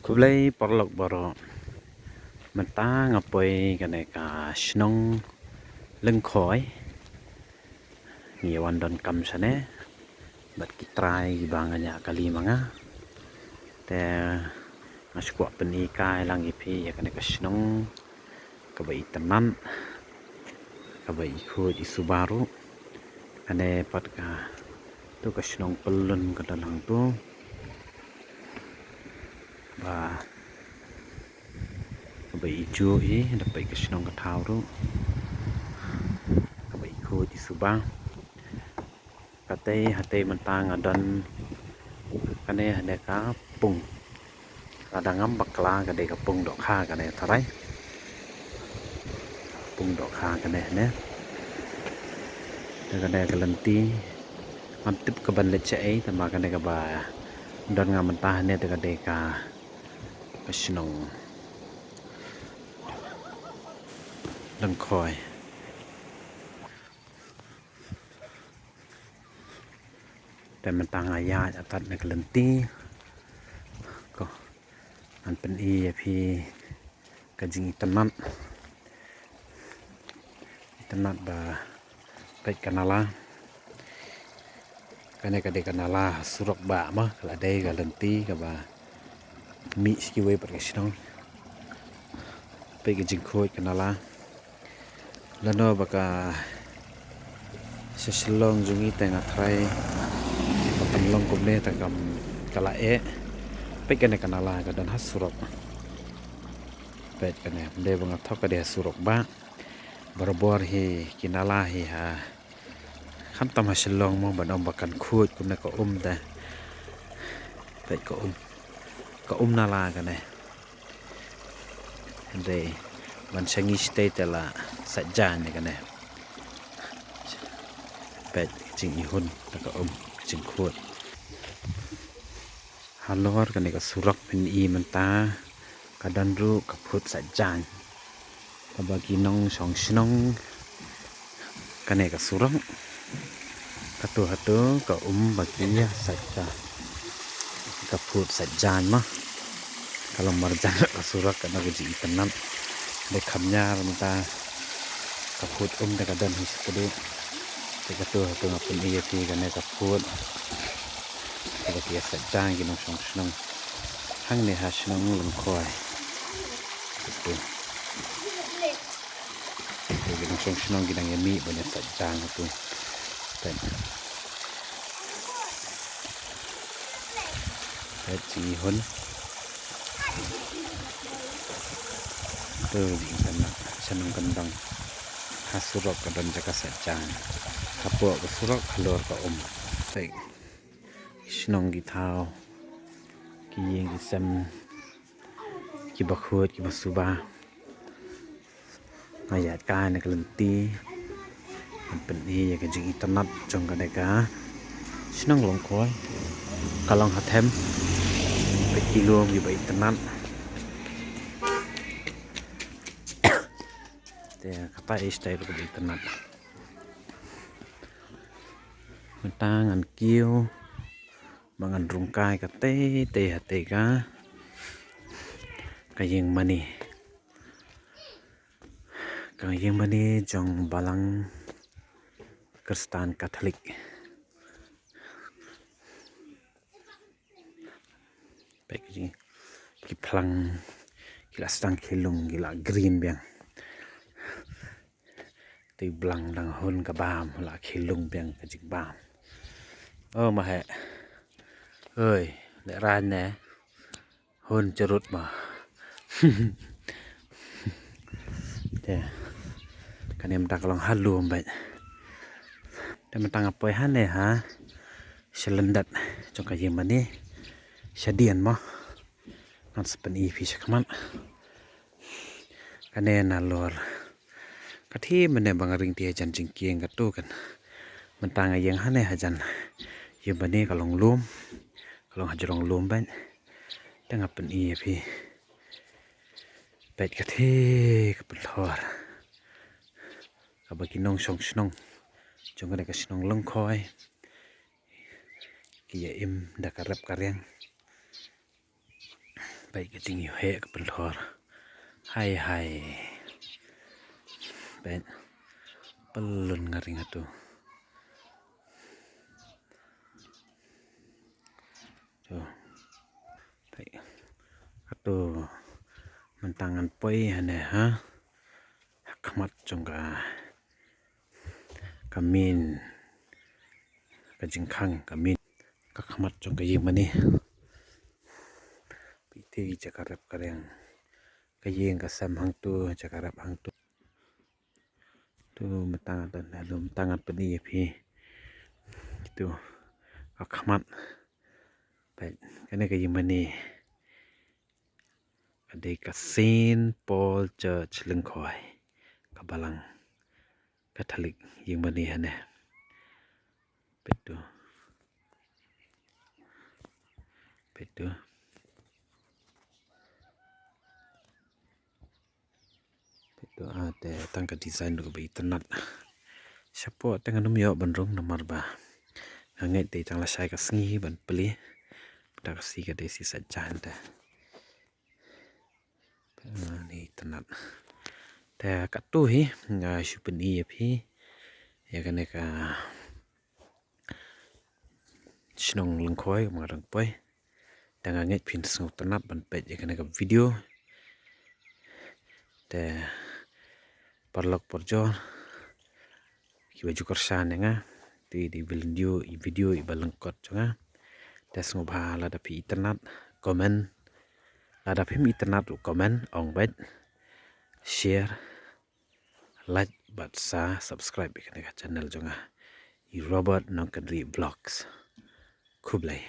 Kublai porlok boro mentang apoi kaneka snong lengkhoi ngi wandon kam sane bat kitrai banganya kali manga te masku peni kai lang ipi ya kaneka snong kabai tanan kabai khoi isu baru ane pat ka tu ka snong pelun ka dalang tu ba kabai ijo dapat ka snong ka thau tu kabai khoi isu bang katei hatei mentang adan kane hane ka pung kadangam bakla kade ka pung dok kha kane tharai pung dok kha kane ne kade ka lanti man tip ka ban leche ai tama kane ka ba don ngam mentah ne kade ka snong dan khoiแต่มันต่างอายาจะตัดในกลันตีก็มันเป็นอีพีกระจิงตนัดบาไปกันนาลากันในกระเดกันนาลาสุรกบะมะกระเดกลันตีกับบามีสกิเวปรกชนองไปกระจิงโคยกันนาลาแล้วนอบกาเสลองจุงอีแต่งไทยLong kumne takam kala pe kene kanala ka dan hasurok pe kene de bang thok ka de surok ba barabor hi kinala hi ha kham tam hasilong mo banom bakan khut kumne ko da pe ko nala ka ne de man sangi state la sajjan ne ka ne pe jing i hun ka jing khut halor kan ka surak pen i menta kadan ru kaput sajjan kabagi nong song snong kan ka surang katu ka baginya sajja kaput sajjan mah kalau marjan ka surak kana gaji tenan de khamnya menta kaput de kadan his kedu te katu ngapun iya ti kan kaput Kalau dia sajang ginong song hang ne ha snong lengkhoi itu ginong song ginang yami banyak sajang itu dan haji hun tu di sana senang kendang hasurok kadan jaka sajang kapok surok halor ka baik snong gi thao ki yeng gi sam ki bakhut ki basuba ayat ka ne klantiมันเป็นya ka jing internet jong ka ka snong long khoi kalong hathem pe kilom gi ba internet te kata style ko internet mentangan kiu mangan rungkai ka te hate ka kayeng mani jong balang Kristen Katolik pekji ki plang kila stang khilung gila green biang te blang dang hun ka bam la khilung biang ka jik bam ma he ơi lại ra nè hôn cho rút mà thế cái em đặt lòng hát luôn vậy để mình tăng apa hát này hả selendat trong cái gì mà nè sẽ điện mà nó sẽเป็น EP สักมันcái này là lor cáiที่มันเนี่ยบางเรื่องที่อาจารย์จริงเกียงกับตู้กันมันต่างกันยังฮันเนี่ยอาจารย์อยู่บ้านนี้ก็ลงลุ่มkalau hajarong lomban tengah pen EP pet kate kapelor kabagi nong song snong jong ka snong lengkhoi ki im da karep karyang Baik ke ting yu he ke pelor. Hai. Baik. Pelun ngaring atu. Tuh. Baik. Atu mentangan poi hane ha. Kamat jongga. Kamin. Kajingkang kamin. Kakamat jongga yimani. Piti jakarap kareng. Kayeng kasam hang tu jakarap hang tu. Tu mentangan lalu mentangan peni pi. Itu kakamat. Baik, kene kayimani. Ada ke Saint Paul Church Lengkoi. Kabalang Katolik yimani hane. Betul. Itu ada tangga desain do be internet siapa tengah num yo bandrung nomor ba ngai te tang la sai ka sngi ban pli ta ka si ka de si sa chan ta ni internet ta ka tu hi nga shu pni ya phi ya ka ne ka snong leng khoi ma rang poi ta nga ngai phin sung internet ban pe ya ka ne ka video te parlok porjo ki baju korsan nga ti di video i balengkot nga tes ngobha la da pi internet comment la da pi internet comment ong bet share like but subscribe ka channel jonga i Robert Nongkadri Vlogs Kublai